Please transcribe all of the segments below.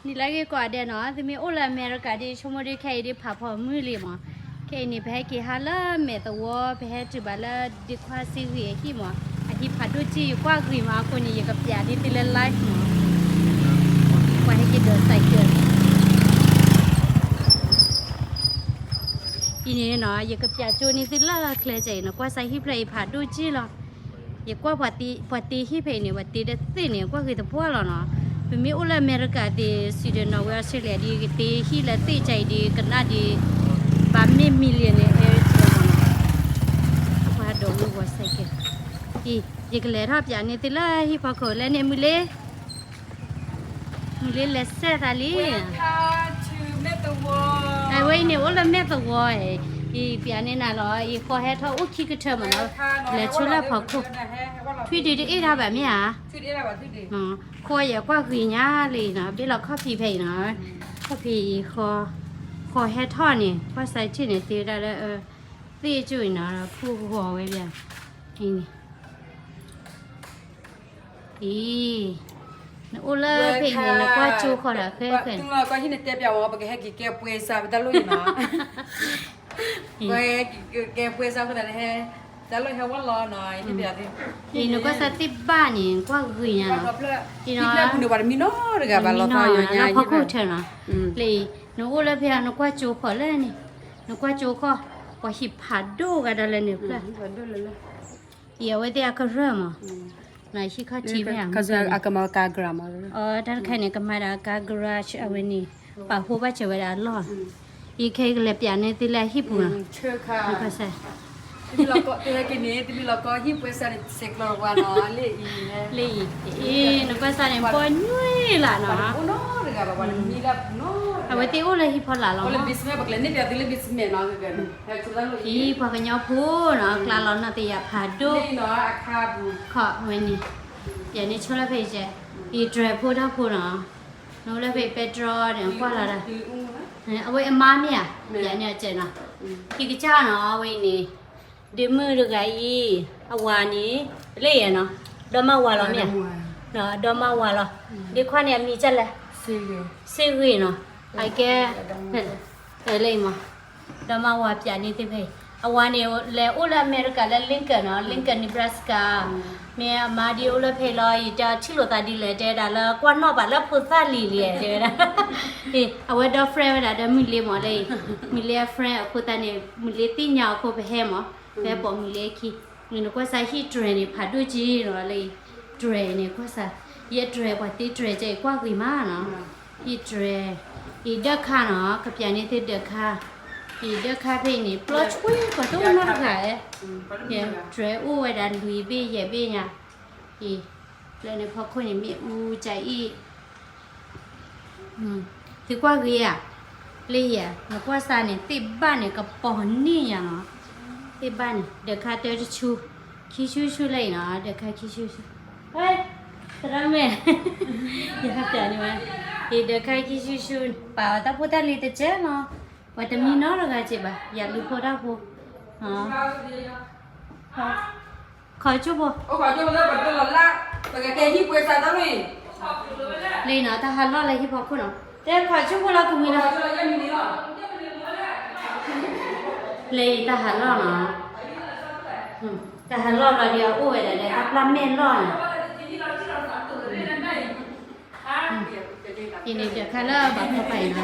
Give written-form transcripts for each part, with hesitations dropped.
นี่ละกี่กว่าเดือนเนาะที่มีโอลาเมริกาที่ชมรีแค่ที่ผ่าพอมือเลยมั้งแค่นี้ไปให้กี่ฮาละเมตัวไปให้จุบาละดีกว่าสิวิที่มั้งอาทิตย์พัดดูจีกว่ากรีมาคนนี้กับยาที่ติเลนไลฟ์มั้งกว่าให้กี่เดินใส่เกินทีนี้เนาะอย่ากับยาโจนี่ติละเคลียใจเนาะกว่าใส่ฮิปเลยพัดดูจีหรออย่ากว่าปฏิฮิปเนี่ยปฏิเด็ดสิเนี่ยกว่าคือตัวพวกเราเนาะเป็นมีอุลาเมริกาที่สวีเดนนอร์เวย์ออสเตรเลียดีที่ฮิลตีใจดีกันน่าดีบามีมิลเลียนเอร์ว่าดงลูกว่าใส่เกศอียิ่งเลยทับอย่างนี้ติละฮิปโปโคและเนี่ยมิเลเลสเซตาลีไอ้เว้ยเนี่ยอุลาเมตตัวอีเปียนี่น่ะเหรออีขอให้เท่าอุคิกเธอมันเนาะและชุละพอคุทุยดีๆแบบนี้อ่ะทุยดีแบบทุยดีอ๋อคออย่ากว่าคือหญ้าเลยนะเดี๋ยวเราข้อผีเพยนะข้อผีคอให้ท่อนี่ว่าใส่ที่เนี่ยตีได้แล้วตีจุยนะผู้หัวไว้เบี้ยนี่อุลาเพยนี่นะกว่าจูเขาละเคยตึงเราก็ที่เนี่ยเจ็บยาวว่าไปให้กี่แก้ป่วยซาไปตลอดอยู่นะแกป่วยซาคนนั้นให้แต่เราให้ว่ารอหน่อยที่เดียวที่หนูก็สติบ้านนี่กว่าคือเนี่ยที่น้องคุณดูว่ามีน้อยหรือกับเราทอยง่ายๆเราพอคู่เถอะนะเลยหนูอุลาเพยหนูกว่าจูเขาเลยนี่หนูกว่าจูเขากว่าหิบผัดดูกันอะไรเนี่ยเพื่อนเดี๋ยวไว้เดี๋ยวก็เริ่มอ่ะนายชิคาจีบยังเขาจะอากามาการกรามาด้านใครเนี่ยก็มาดาการกราชเอาไว้นี่ป่าหัวบ้าเฉยๆร้อนอีเคกเล็บยาเนี่ยตีแลฮิปุนะเชื่อค่ะไม่ใช่ที่เราก็ที่เรากินนี้ที่เราก็ฮิปเวสต์เซกลอร์วานอเลยนึกว่าสารเนี่ยปนยุ่ยล่ะเนาะโอ้โน่หรือกับวันมีแบบโน่เอาไว้ที่โอ้เลยฮิปพอล่ะเราโอ้เลยบิสเม่บักเลยนี่เดี๋ยวที่เลยบิสเม่เนาะกันที่พอกันยาพูเนาะกลาเรานาตียาพาดูนี่เนาะอาคาบูขอไว้นี่อย่างนี้ช่วยเพจเจอีดรพูดถ้าพูดเนาะนู้นเลยเพจเปโตรเนี่ยกว่าละเอาไว้มาเนี่ยอย่างเนี้ยเจนะพี่กิจาเนาะเอาไว้นี่ဒီมือတွေကကြီးအဝါနေလေရနော်ဒေါမဝါလောမြနော်ဒေါမဝါလောဒီခွနဲ့မြည်ချက်လဲစေဝေနော်အိုက်ကဲလေမဒေါမဝါပြနေတဲ့ဖေအဝါနေလေအိုလာအမေရိကလဲလင်ကန်နော်လင်ကန်နီဘရက်စကာမြေမာဒီအိုလဖေလောဤတာချီလိုတာဒီလေတဲတာလဲကွာနော်ပါလဲဖုသလီလေတဲ့အေးအဝဲတော့ friend ဝဲတာဒမီလေးမလေးမီလေး friend အခုတန်းနေမီလေးတင်ညာအခုပဲဟဲမแม่บอกมีเลขที่นี่ก็ใส่ที่เทรนนี่ผัดด้วยจีหรอเลยเทรนนี่ก็ใส่ยี่เทรนกว่าที่เทรนใจกว่ากี่มาเนาะยี่เทรนอีเด็กข้าเนาะกับยานี่ที่เด็กข้าอีเด็กข้าเพลงนี่ปลดช่วยก็ต้องน่าขายเนี่ยเทรนอู้ไว้ดันดุยเบี้ยเย่เบี้ยเนี่ยอีเลยในพอคนนี้มีอู้ใจอีที่กว่ากี่อ่ะเลยอ่ะแล้วก็ใส่เนี่ยติดบ้านเนี่ยกับปอนนี่อย่างเนาะที่บ้านเด็กข้าเตอร์ชูขี้ชูเลยนะเด็กข้าขี้ชูเฮ้ยตระเมย์อยากจะนี่มั้ยเด็กข้าขี้ชูป่าวตาพูดตาลีแต่เจ้าเนาะว่าแต่มีน้องหรือไงเจ็บอ่ะอยากรู้พอได้พูฮะขอจูบบ่โอ้ขอจูบเลยแบบตัวละแต่แกที่ป่วยซะตาเลยเลยนะถ้าฮัลโหลอะไรที่พอคุณเนาะแต่ขอจูบละกูมีนะเลยตาหันล้อเนาะตาหันล้อเราเดียวโอ้ยได้ครับลำเม่นล้อน่ะทีนี้เดี๋ยวค่ะแล้วบัดเข้าไปนะ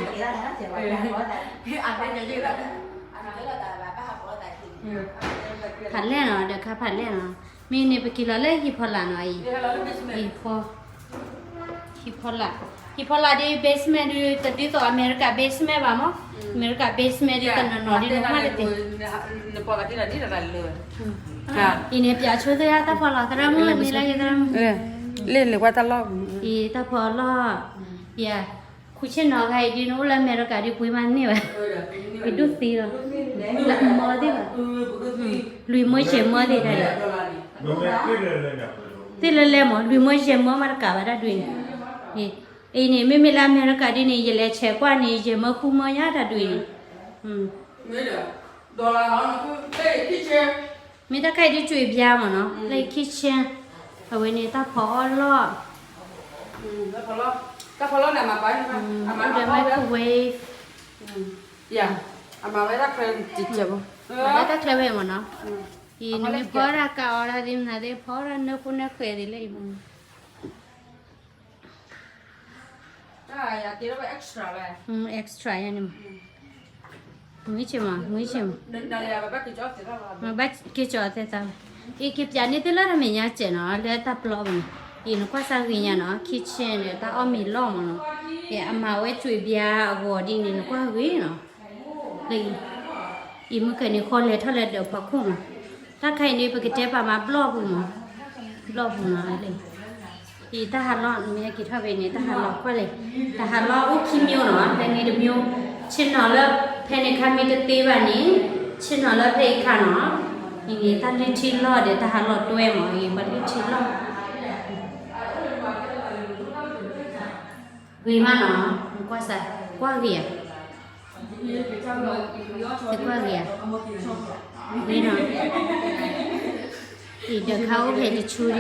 ผัดแล่เนาะเดี๋ยวค่ะผัดแล่เนาะมีนี่ไปกินแล้วเลยฮิพอลาเนาะอีพอฮิพอลาdi basement di tadi tu Amerika basement ba mo Amerika basement di tanah nori rumah dete nepok tadi tadi dah lalu ha ini pia chode ya ta pala teramu ni lagi teramu le gua ta lo I ta pala ya kuchen no kai di no la Amerika di pui man ni ba itu ti lo la mo di ba lui mo che mo di da ti le mo lui mo che mo ma ka ba da dui niไอ้นี่ไม่มีลาเมริกาดินี่ยเลยแชกว่านี่จะมาคุมยาตาด้วยไม่เด้อดอลลาร์เนาะคือคิเชนมีตาใครที่ช่วยเบียมั้งเนาะเลยคิเชนเอาไว้นี่ตาพอล้อแล้วพอล้อ ก็พอแล้วนะมาไปนะอามา เดี๋ยวไมโครเวฟ อย่าอามาไว้รักเพื่อนจิตเจ็บ แล้วก็เคลเวหมดเนาะอีนี่มีพอรักก็ออร่าดิมนะเดี๋ยวพอรักนึกคุณนึกเคยดีเลย ได้อยากกินแล้วไปเอ็กซ์ตร้าเลย extra ยันนี่มุ้ยชิมอ่ะมุ้ยชิม นั่นเลยแบบกินจอดเสร็จแล้ว มาบัดกี่จอดเท่าอีคลิปจานนี้ที่เราทำเนี่ยเจ๋เนาะเดี๋ยวตาปลอมอีนึกว่าสักวิญญาณเนาะคิดเช่นเนี่ยตาเอามีล้อมเนาะเดี๋ยวอามาไว้ช่วยเบียร์วัวดีนี่นึกว่าวิเนาะเลยอีมื่อกี้นี่คนเลยเท่าไรเดี๋ยวพักคุ้งถ้าใครนี่ไปกินเจ๊ปามาบล็อกมั้งบล็อกมั้งอะไรอีตาหันล้อมีอะไรกินเท่าไหร่เนี่ยตาหันล้อก็เลยตาหันล้ออุ้คิมิวเนาะแต่นี่เดี๋ยวมิวชินเนาะแล้วแพนิคามีตัวตีวันนี้ชินเนาะแล้วเพลย์ขาเนาะอีนี่ตาลิชินล้อเดี๋ยวตาหันล้อตัวเองมั้งอีบัดลิชินล้อวิมาเนาะก็ใส่กว่าเกียร์จะกว่าเกียร์วิเนาะอีเดี๋ยวเขาเพลย์ช่วย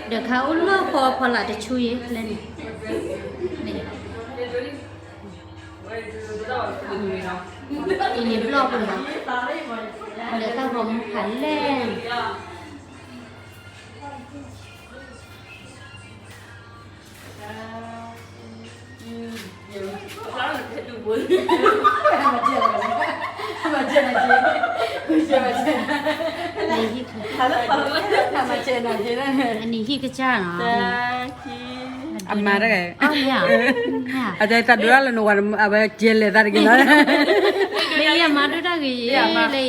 เดี๋ยวเขาเลิกพอละจะช่วยเล่นนี่อีนี่บล็อกเลยเนาะเดี๋ยวถ้าผมขันเล่นอันนี้ที่กระจ้าเนาะ อามาได้ไง อ๋อเนี่ย อาจจะตัดด้วยแล้วหนูวันเอาไปเจลเลยตัดกินแล้ว เลยมาดูได้กี่เลย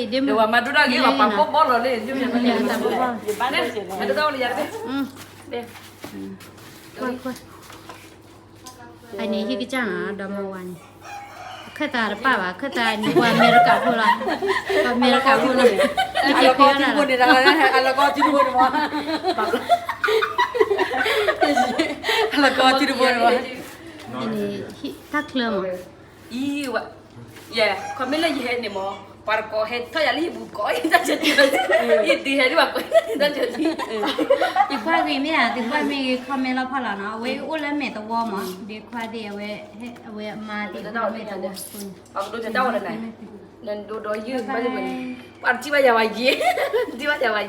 เดี๋ยว มาดูได้กี่ว่าปั๊มบอลเลยยุ่งยังไม่ได้ แต่บอกว่า บ้านเนี่ยไม่ได้ต้องเรียนเลย เด็ก ค่อยอันนี้ที่กระจ้าเนาะดำมาวันข้าตาป้าว่าข้าตาหนูว่าเมริกาพูดละเมริกาพูดละไม่เกี่ยวกับอะไร บุญเนี่ยแล้วก็ที่บุญวะแล้วก็ที่บุญวะ อันนี้ถ้าเคลื่อนมั้ง อีวะเย่คนไม่เล่นเห็นเนี่ยมั้งปาร์กเห็นถ้าอยากรีบบุกก้อยจะจะดีเลยอีดีเห็นว่าก้อยจะจะดี ดีกว่าวีไม่ได้ดีกว่ามีคอมเมนต์เราพอละเนาะเว้ยอุ้ยแล้วแม่ตัวมั้งดีกว่าเดี๋ยวเว้ยมาดีกว่าแม่ตัวคุณ เอาดูจะเจ้าอะไรนั่นดูโดยยืดไม่ได้เหมือนปัจจุบันอย่าไปยี่ปัจจุบันอย่าไป